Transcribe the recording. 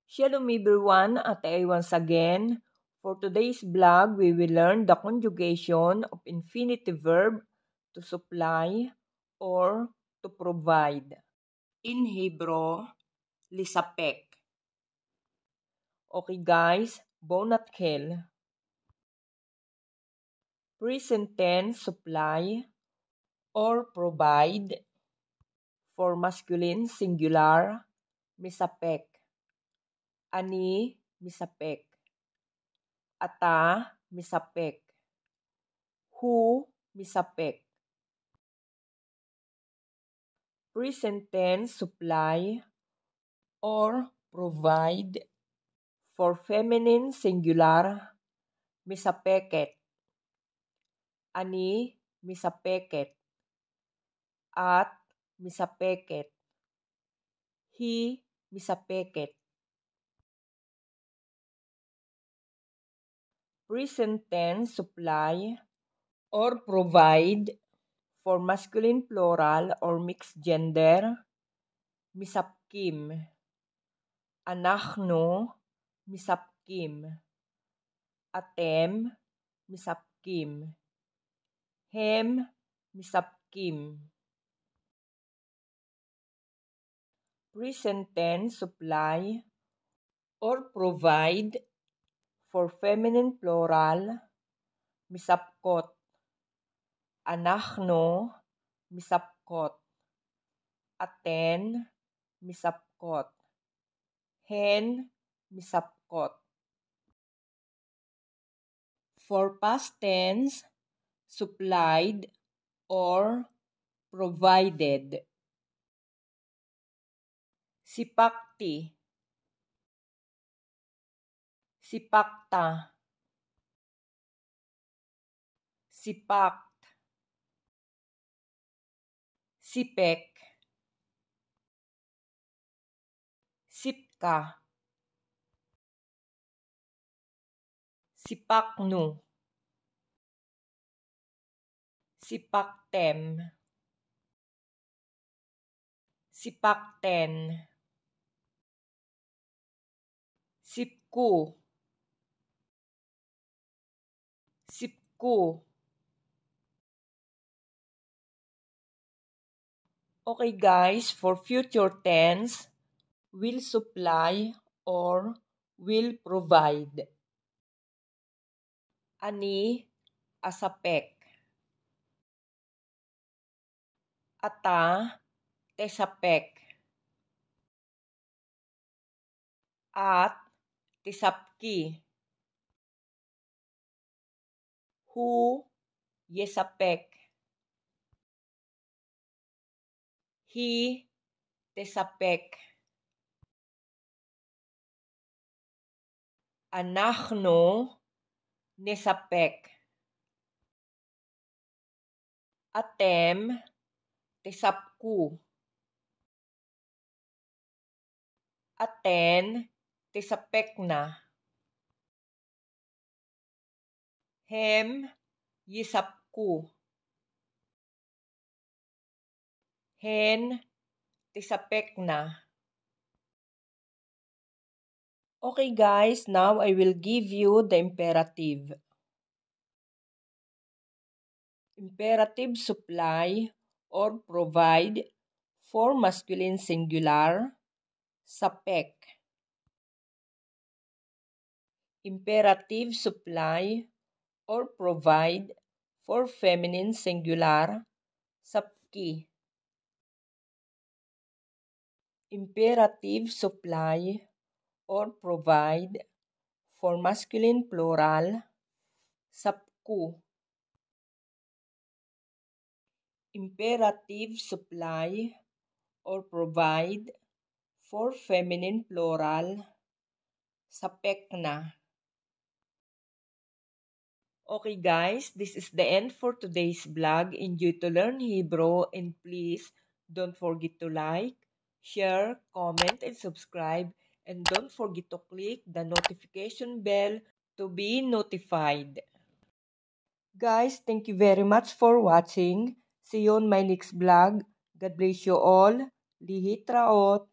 Shalom everyone, at once again. For today's vlog, we will learn the conjugation of infinitive verb to supply or to provide. In Hebrew, lisapek. Okay guys, bonatkel. Present tense supply or provide. For masculine singular, misapek. Ani, misapek. Ata, misapek. Who, misapek. Present tense supply or provide. For feminine singular, misapeket. Ani, misapeket. At, misapeket. He, misapeket. Present tense supply or provide. For masculine plural or mixed gender, misapkim. Anachno, misapkim. Atem, misapkim. Hem, misapkim. Present tense supply or provide. For feminine plural, misapkot. Anachno, misapkot. Aten, misapkot. Hen, misapkot. For past tense, supplied or provided. Sipakti. Sipakta. Sipakt. Sipek. Sipka. Sipaknu. Sipaktem. Sipakten. Sipku. Sipku. Okay guys, for future tense, will supply or will provide. Ani, asapek. Ata, tesapek. At, tisapki. Hu, yesapek. He, tesapek. Anachno, nesapek. Atem, tesapku. Aten, tesapekna. Hem, yisapku. Hen, tisapekna. Okay guys, now I will give you the imperative. Imperative supply or provide for masculine singular, sapek. Imperative supply or provide for feminine singular, sapki. Imperative supply or provide for masculine plural, sapku. Imperative supply or provide for feminine plural, sapekna. Okay guys, this is the end for today's vlog. Enjoy to learn Hebrew and please don't forget to like, share, comment, and subscribe. And don't forget to click the notification bell to be notified. Guys, thank you very much for watching. See you on my next vlog. God bless you all. Lihitraot.